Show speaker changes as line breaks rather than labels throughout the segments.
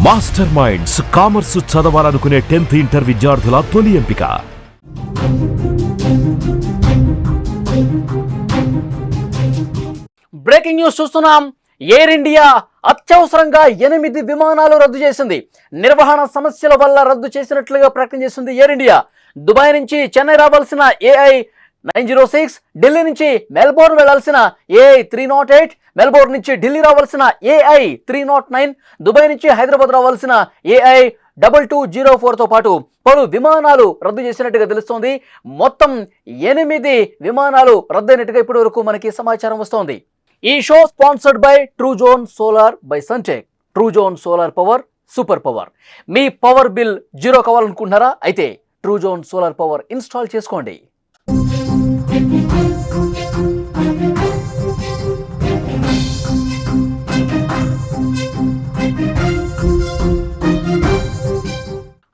Master minds commerce చదవాలనుకునే 10th inter విద్యార్థుల తొలి ఎంపిక.
బ్రేకింగ్ న్యూస్ చూస్తున్నాం. ఎయిర్ ఇండియా అత్యవసరంగా 8 విమానాలు రద్దు చేసింది. నిర్వహణ సమస్యల వల్ల రద్దు చేసినట్లుగా ప్రకటన చేసింది ఎయిర్ ఇండియా. దుబాయ్ నుంచి చెన్నై రావాల్సిన AI 906, ఢిల్లీ నుంచి మెల్బోర్న్ వెళ్లాల్సిన AI 308, మెల్బోర్న్ నుంచి ఢిల్లీ రావాల్సిన AI 309, దుబాయ్ నుంచి హైదరాబాద్ రావాల్సిన AI 2204తో పాటు పలు విమానాలు రద్దు చేసినట్టుగా తెలుస్తోంది. మొత్తం 8 విమానాలు రద్దయినట్టుగా ఇప్పటి వరకు మనకి సమాచారం వస్తోంది. ఈ show sponsored by Truzon Solar by Suntek. Truzon Solar power super power. మీ పవర్ బిల్ జీరో కావాలనుకుంటున్నారా? అయితే ట్రూజోన్ సోలార్ పవర్ ఇన్స్టాల్ చేసుకోండి.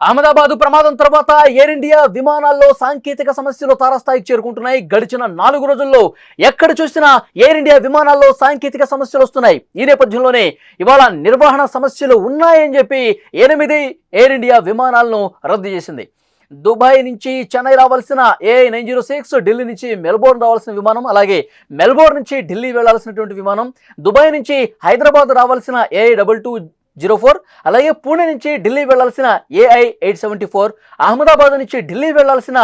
అహ్మదాబాద్ ప్రమాదం తర్వాత ఎయిర్ ఇండియా విమానాల్లో సాంకేతిక సమస్యలు తారస్థాయికి చేరుకుంటున్నాయి. గడిచిన 4 రోజుల్లో ఎక్కడ చూసినా ఎయిర్ ఇండియా విమానాల్లో సాంకేతిక సమస్యలు వస్తున్నాయి. ఈ నేపథ్యంలోనే ఇవాళ నిర్వహణ సమస్యలు ఉన్నాయని చెప్పి 8 ఎయిర్ ఇండియా విమానాలను రద్దు చేసింది. దుబాయ్ నుంచి చెన్నై రావాల్సిన AI 906, ఢిల్లీ నుంచి మెల్బోర్న్ రావాల్సిన విమానం, అలాగే మెల్బోర్న్ నుంచి ఢిల్లీ వెళ్లాల్సినటువంటి విమానం, దుబాయ్ నుంచి హైదరాబాద్ రావాల్సిన AI 2204, అలాగే పూణే నుంచి ఢిల్లీ వెళ్లాల్సిన AI 874, అహ్మదాబాద్ నుంచి ఢిల్లీ వెళ్లాల్సిన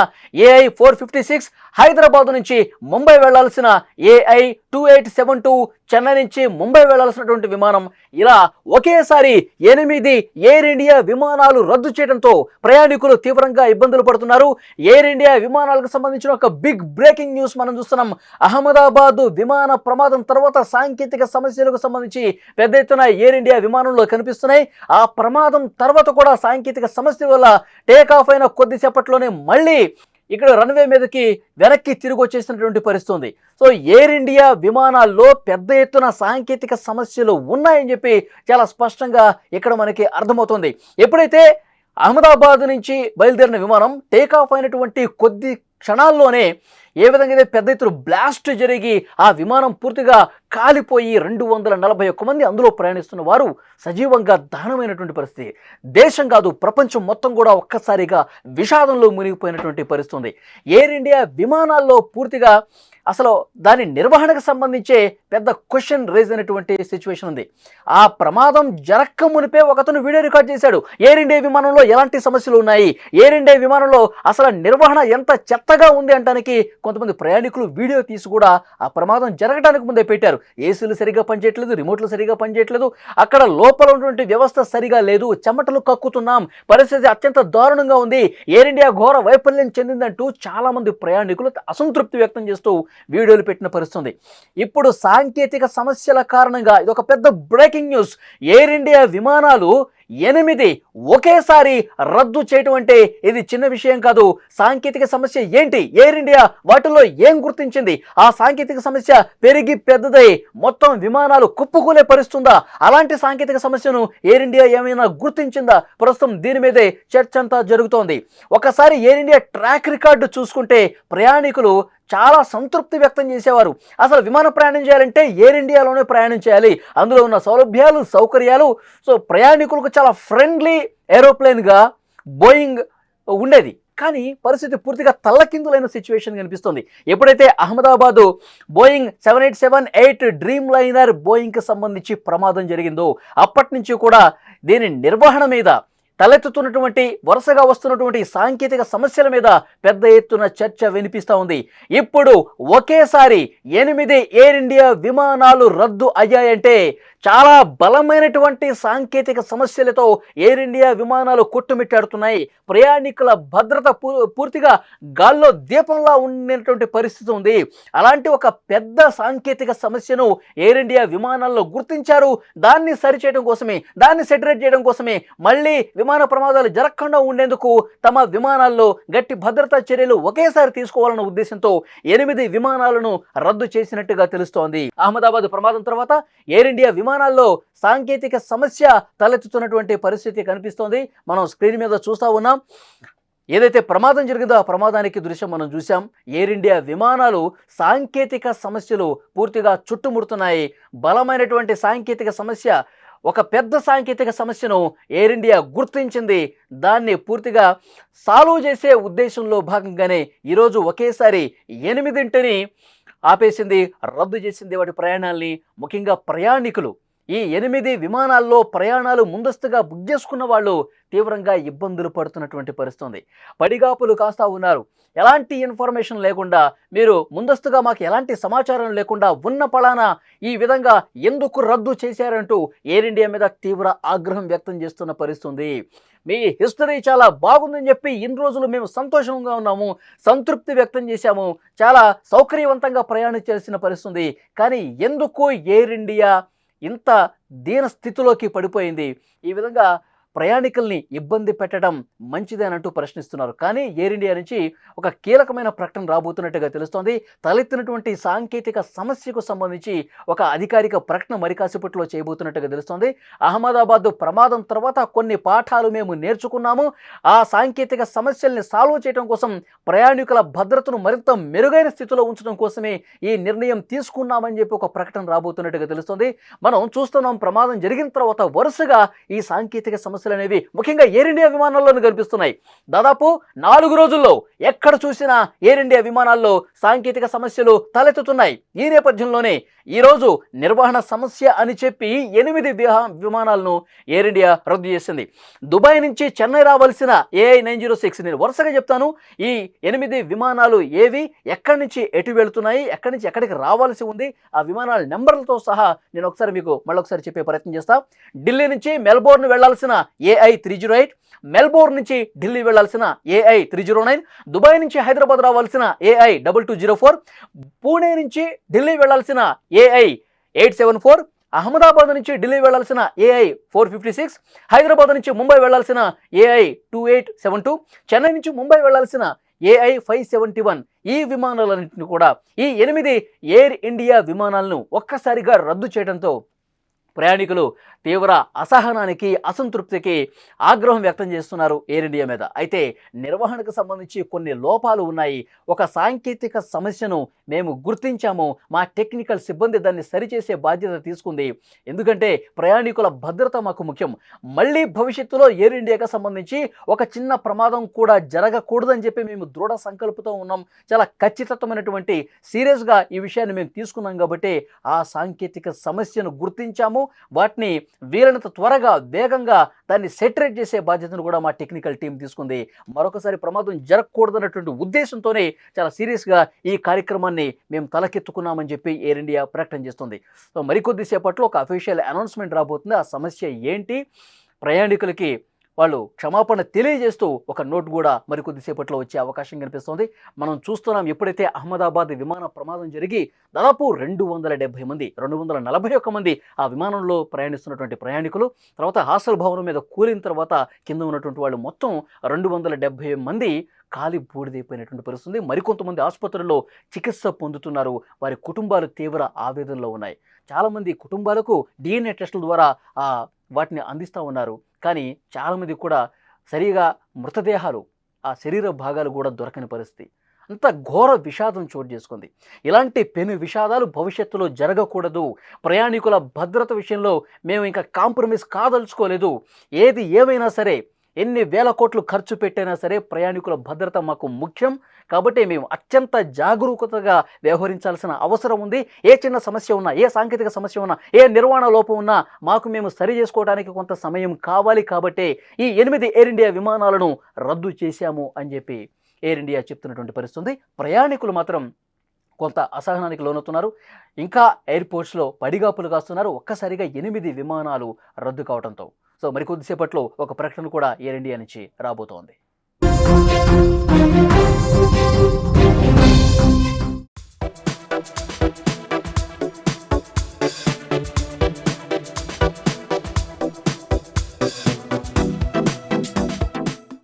AI 456, హైదరాబాద్ నుంచి ముంబై వెళ్లాల్సిన AI 2872, చెన్నై నుంచి ముంబై వెళ్లాల్సినటువంటి విమానం, ఇలా ఒకేసారి 8 ఎయిర్ ఇండియా విమానాలు రద్దు చేయడంతో ప్రయాణికులు తీవ్రంగా ఇబ్బందులు పడుతున్నారు. ఎయిర్ ఇండియా విమానాలకు సంబంధించిన ఒక బిగ్ బ్రేకింగ్ న్యూస్ మనం చూస్తున్నాం. అహ్మదాబాద్ విమాన ప్రమాదం తర్వాత సాంకేతిక సమస్యలకు సంబంధించి పెద్ద ఎత్తున ఎయిర్ ఇండియా విమానంలో కనిపిస్తున్నాయి. ఆ ప్రమాదం తర్వాత కూడా సాంకేతిక సమస్య వల్ల టేక్ ఆఫ్ అయిన కొద్దిసేపట్లోనే మళ్ళీ ఇక్కడ రన్వే మీదకి వెనక్కి తిరిగి వచ్చేసినటువంటి పరిస్థితి. సో ఎయిర్ ఇండియా విమానాల్లో పెద్ద ఎత్తున సాంకేతిక సమస్యలు ఉన్నాయని చెప్పి చాలా స్పష్టంగా ఇక్కడ మనకి అర్థమవుతుంది. ఎప్పుడైతే అహ్మదాబాద్ నుంచి బయలుదేరిన విమానం టేక్ ఆఫ్ అయినటువంటి కొద్ది క్షణాల్లోనే ఏ విధంగా అయితే పెద్ద ఎత్తున బ్లాస్ట్ జరిగి ఆ విమానం పూర్తిగా కాలిపోయి 241 మంది అందులో ప్రయాణిస్తున్న వారు సజీవంగా దహనమైనటువంటి పరిస్థితి. దేశం కాదు, ప్రపంచం మొత్తం కూడా ఒక్కసారిగా విషాదంలో మునిగిపోయినటువంటి పరిస్థితి ఉంది. ఎయిర్ ఇండియా విమానాల్లో పూర్తిగా అసలు దాని నిర్వహణకు సంబంధించే పెద్ద క్వశ్చన్ రేజ్ అయినటువంటి సిచ్యువేషన్ ఉంది. ఆ ప్రమాదం జరక్క మునిపే ఒకతను వీడియో రికార్డ్ చేశాడు. ఎయిర్ ఇండియా విమానంలో ఎలాంటి సమస్యలు ఉన్నాయి, ఎయిర్ ఇండియా విమానంలో అసలు నిర్వహణ ఎంత చెత్తగా ఉంది అంటానికి కొంతమంది ప్రయాణికులు వీడియో తీసి కూడా ఆ ప్రమాదం జరగడానికి ముందే పెట్టారు. ఏసీలు సరిగా పనిచేయట్లేదు, రిమోట్లు సరిగా పనిచేయట్లేదు, అక్కడ లోపల ఉన్నటువంటి వ్యవస్థ సరిగా లేదు, చెమటలు కక్కుతున్నాం, పరిస్థితి అత్యంత దారుణంగా ఉంది, ఎయిర్ ఇండియా ఘోర వైఫల్యం చెందిందంటూ చాలా మంది ప్రయాణికులు అసంతృప్తి వ్యక్తం చేస్తూ వీడియోలు పెట్టిన పరిస్థితి. ఇప్పుడు సాంకేతిక సమస్యల కారణంగా ఇది ఒక పెద్ద బ్రేకింగ్ న్యూస్. ఎయిర్ ఇండియా విమానాలు 8 ఒకేసారి రద్దు చేయటం అంటే ఇది చిన్న విషయం కాదు. సాంకేతిక సమస్య ఏంటి, ఎయిర్ ఇండియా వాటిల్లో ఏం గుర్తించింది, ఆ సాంకేతిక సమస్య పెరిగి పెద్దదై మొత్తం విమానాలు కుప్పకూలే పరిస్థితుందా, అలాంటి సాంకేతిక సమస్యను ఎయిర్ ఇండియా ఏమైనా గుర్తించిందా? ప్రస్తుతం దీని మీదే చర్చ అంతా జరుగుతోంది. ఒకసారి ఎయిర్ ఇండియా ట్రాక్ రికార్డు చూసుకుంటే ప్రయాణికులు చాలా సంతృప్తి వ్యక్తం చేసేవారు. అసలు విమాన ప్రయాణం చేయాలంటే ఎయిర్ ఇండియాలోనే ప్రయాణం చేయాలి, అందులో ఉన్న సౌలభ్యాలు సౌకర్యాలు, సో ప్రయాణికులకు చాలా ఫ్రెండ్లీ ఏరోప్లేన్గా బోయింగ్ ఉండేది. కానీ పరిస్థితి పూర్తిగా తల్లకిందులైన సిచ్యువేషన్ కనిపిస్తుంది. ఎప్పుడైతే అహ్మదాబాదు బోయింగ్ 787-8 డ్రీమ్ లైనర్ బోయింగ్కి సంబంధించి ప్రమాదం జరిగిందో అప్పటి నుంచి కూడా దీని నిర్వహణ మీద తలెత్తుతున్నటువంటి వరుసగా వస్తున్నటువంటి సాంకేతిక సమస్యల మీద పెద్ద ఎత్తున చర్చ వినిపిస్తూ ఉంది. ఇప్పుడు ఒకేసారి 8 ఎయిర్ ఇండియా విమానాలు రద్దు అయ్యాయంటే చాలా బలమైనటువంటి సాంకేతిక సమస్యలతో ఎయిర్ ఇండియా విమానాలు కొట్టుమిట్టాడుతున్నాయి. ప్రయాణికుల భద్రత పూర్తిగా గాల్లో దీపంలా ఉండేటువంటి పరిస్థితి ఉంది. అలాంటి ఒక పెద్ద సాంకేతిక సమస్యను ఎయిర్ ఇండియా విమానాల్లో గుర్తించారు. దాన్ని సరిచేయడం కోసమే, దాన్ని సెటరేట్ చేయడం కోసమే మళ్ళీ విమాన ప్రమాదాలు జరగకుండా ఉండేందుకు తమ విమానాల్లో గట్టి భద్రతా చర్యలు ఒకేసారి తీసుకోవాలన్న ఉద్దేశంతో 8 విమానాలను రద్దు చేసినట్టుగా తెలుస్తోంది. అహ్మదాబాద్ ప్రమాదం తర్వాత ఎయిర్ ఇండియా విమానాల్లో సాంకేతిక సమస్య తలెత్తుతున్నటువంటి పరిస్థితి కనిపిస్తోంది. మనం స్క్రీన్ మీద చూస్తూ ఉన్నాం. ఏదైతే ప్రమాదం జరిగిందో ఆ ప్రమాదానికి దృశ్యం మనం చూసాం. ఎయిర్ ఇండియా విమానాలు సాంకేతిక సమస్యలు పూర్తిగా చుట్టుముడుతున్నాయి. బలమైనటువంటి సాంకేతిక సమస్య ఒక పెద్ద సాంకేతిక సమస్యను ఎయిర్ ఇండియా గుర్తించింది. దాన్ని పూర్తిగా సాల్వ్ చేసే ఉద్దేశంలో భాగంగానే ఈరోజు ఒకేసారి 8 ఆపేసింది, రద్దు చేసింది వాటి ప్రయాణాల్ని. ముఖ్యంగా ప్రయాణికులు ఈ 8 విమానాల్లో ప్రయాణాలు ముందస్తుగా బుక్ చేసుకున్న వాళ్ళు తీవ్రంగా ఇబ్బందులు పడుతున్నటువంటి పరిస్థితి. పడిగాపులు కాస్తా ఉన్నారు. ఎలాంటి ఇన్ఫర్మేషన్ లేకుండా, మీరు ముందస్తుగా మాకు ఎలాంటి సమాచారం లేకుండా ఉన్న పళానా ఈ విధంగా ఎందుకు రద్దు చేశారంటూ ఎయిర్ ఇండియా మీద తీవ్ర ఆగ్రహం వ్యక్తం చేస్తున్న పరిస్థితి. మీ హిస్టరీ చాలా బాగుందని చెప్పి ఇన్ని రోజులు మేము సంతోషంగా ఉన్నాము, సంతృప్తి వ్యక్తం చేశాము, చాలా సౌకర్యవంతంగా ప్రయాణించాల్సిన పరిస్థితి. కానీ ఎందుకు ఎయిర్ ఇండియా ఇంత దీన స్థితిలోకి పడిపోయింది? ఈ విధంగా ప్రయాణికుల్ని ఇబ్బంది పెట్టడం మంచిదేనంటూ ప్రశ్నిస్తున్నారు. కానీ ఎయిర్ ఇండియా నుంచి ఒక కీలకమైన ప్రకటన రాబోతున్నట్టుగా తెలుస్తోంది. తలెత్తినటువంటి సాంకేతిక సమస్యకు సంబంధించి ఒక అధికారిక ప్రకటన మరి కాసేపట్లో చేయబోతున్నట్టుగా తెలుస్తోంది. అహ్మదాబాద్ ప్రమాదం తర్వాత కొన్ని పాఠాలు మేము నేర్చుకున్నాము, ఆ సాంకేతిక సమస్యల్ని సాల్వ్ చేయడం కోసం, ప్రయాణికుల భద్రతను మరింత మెరుగైన స్థితిలో ఉంచడం కోసమే ఈ నిర్ణయం తీసుకున్నామని చెప్పి ఒక ప్రకటన రాబోతున్నట్టుగా తెలుస్తోంది. మనం చూస్తున్నాం, ప్రమాదం జరిగిన తర్వాత వరుసగా ఈ సాంకేతిక సమస్యలు అనేవి ముఖ్యంగా ఎయిర్ ఇండియా విమానాల్లోనూ కనిపిస్తున్నాయి. దాదాపు 4 రోజుల్లో ఎక్కడ చూసినా ఎయిర్ ఇండియా విమానాల్లో సాంకేతిక సమస్యలు తలెత్తుతున్నాయి. ఈ నేపథ్యంలోనే ఈరోజు నిర్వహణ సమస్య అని చెప్పి 8 విమానాలను ఎయిర్ ఇండియా రద్దు చేసింది. దుబాయ్ నుంచి చెన్నై రావాల్సిన AI 906, నేను వరుసగా చెప్తాను, ఈ 8 విమానాలు ఏవి, ఎక్కడి నుంచి ఎటు వెళుతున్నాయి, ఎక్కడి నుంచి ఎక్కడికి రావాల్సి ఉంది, ఆ విమానాల నెంబర్లతో సహా నేను ఒకసారి మీకు మళ్ళొకసారి చెప్పే ప్రయత్నం చేస్తా. ఢిల్లీ నుంచి మెల్బోర్న్ వెళ్లాల్సిన AI 308, మెల్బోర్న్ నుంచి ఢిల్లీ వెళ్లాల్సిన AI 309, దుబాయ్ నుంచి హైదరాబాద్ రావాల్సిన AI 2204, పూణే నుంచి ఢిల్లీ వెళ్లాల్సిన AI 874, అహ్మదాబాద్ నుంచి ఢిల్లీ వెళ్లాల్సిన AI 456, హైదరాబాద్ నుంచి ముంబై వెళ్లాల్సిన AI 2872, చెన్నై నుంచి ముంబై వెళ్లాల్సిన AI 571. ఈ విమానాలన్నింటినీ కూడా, ఈ 8 ఎయిర్ ఇండియా విమానాలను ఒక్కసారిగా రద్దు చేయడంతో ప్రయాణికులు తీవ్ర అసహనానికి, అసంతృప్తికి, ఆగ్రహం వ్యక్తం చేస్తున్నారు ఎయిర్ ఇండియా మీద. అయితే నిర్వహణకు సంబంధించి కొన్ని లోపాలు ఉన్నాయి. ఒక సాంకేతిక సమస్యను మేము గుర్తించాము, మా టెక్నికల్ సిబ్బంది దాన్ని సరిచేసే బాధ్యత తీసుకుంది. ఎందుకంటే ప్రయాణికుల భద్రత మాకు ముఖ్యం. మళ్ళీ భవిష్యత్తులో ఎయిర్ ఇండియాకి సంబంధించి ఒక చిన్న ప్రమాదం కూడా జరగకూడదని చెప్పి మేము దృఢ సంకల్పంతో ఉన్నాం. చాలా ఖచ్చితమైనటువంటి సీరియస్గా ఈ విషయాన్ని మేము తీసుకున్నాం కాబట్టి ఆ సాంకేతిక సమస్యను గుర్తించాము. వాటిని వీలైనంత త్వరగా, వేగంగా దాన్ని సెటరేట్ చేసే బాధ్యతను కూడా మా టెక్నికల్ టీం తీసుకుంది. మరొకసారి ప్రమాదం జరగకూడదన్నటువంటి ఉద్దేశంతోనే చాలా సీరియస్గా ఈ కార్యక్రమాన్ని మేము తలకెత్తుకున్నామని చెప్పి ఎయిర్ ఇండియా ప్రకటన చేస్తుంది. సో మరికొద్ది సేపట్లో ఒక అఫీషియల్ అనౌన్స్మెంట్ రాబోతుంది. ఆ సమస్య ఏంటి, ప్రయాణికులకి వాళ్ళు క్షమాపణ తెలియజేస్తూ ఒక నోట్ కూడా మరికొద్దిసేపట్లో వచ్చే అవకాశం కనిపిస్తోంది. మనం చూస్తున్నాం, ఎప్పుడైతే అహ్మదాబాద్ విమాన ప్రమాదం జరిగి దాదాపు 270 మంది, 241 మంది ఆ విమానంలో ప్రయాణిస్తున్నటువంటి ప్రయాణికులు, తర్వాత హాస్టల్ భవనం మీద కూలిన తర్వాత కింద ఉన్నటువంటి వాళ్ళు మొత్తం 270 మంది కాలి బూడిదైపోయినటువంటి పరిస్థితి. మరికొంతమంది ఆసుపత్రుల్లో చికిత్స పొందుతున్నారు. వారి కుటుంబాలు తీవ్ర ఆవేదనలో ఉన్నాయి. చాలామంది కుటుంబాలకు DNA టెస్టుల ద్వారా వాటిని అందిస్తూ ఉన్నారు. కానీ చాలామంది కూడా సరిగా మృతదేహాలు, ఆ శరీర భాగాలు కూడా దొరకని పరిస్థితి. అంత ఘోర విషాదం చోటు చేసుకుంది. ఇలాంటి పెను విషాదాలు భవిష్యత్తులో జరగకూడదు. ప్రయాణికుల భద్రత విషయంలో మేము ఇంకా కాంప్రమైజ్ కాదలుచుకోలేదు. ఏది ఏమైనా సరే, ఎన్ని వేల కోట్లు ఖర్చు పెట్టైనా సరే ప్రయాణికుల భద్రత మాకు ముఖ్యం. కాబట్టి మేము అత్యంత జాగరూకతగా వ్యవహరించాల్సిన అవసరం ఉంది. ఏ చిన్న సమస్య ఉన్నా, ఏ సాంకేతిక సమస్య ఉన్నా, ఏ నిర్వహణ లోపం ఉన్నా మాకు మేము సరి చేసుకోవడానికి కొంత సమయం కావాలి. కాబట్టి ఈ 8 ఎయిర్ ఇండియా విమానాలను రద్దు చేశాము అని చెప్పి ఎయిర్ ఇండియా చెప్తున్నటువంటి పరిస్థితి. ప్రయాణికులు మాత్రం కొంత అసహనానికి లోనవుతున్నారు. ఇంకా ఎయిర్పోర్ట్స్లో పడిగాపులు కాస్తున్నారు ఒక్కసారిగా 8 విమానాలు రద్దు కావడంతో. సో మరికొద్దిసేపట్లో ఒక ప్రకటన కూడా ఎయిర్ ఇండియా నుంచి రాబోతోంది.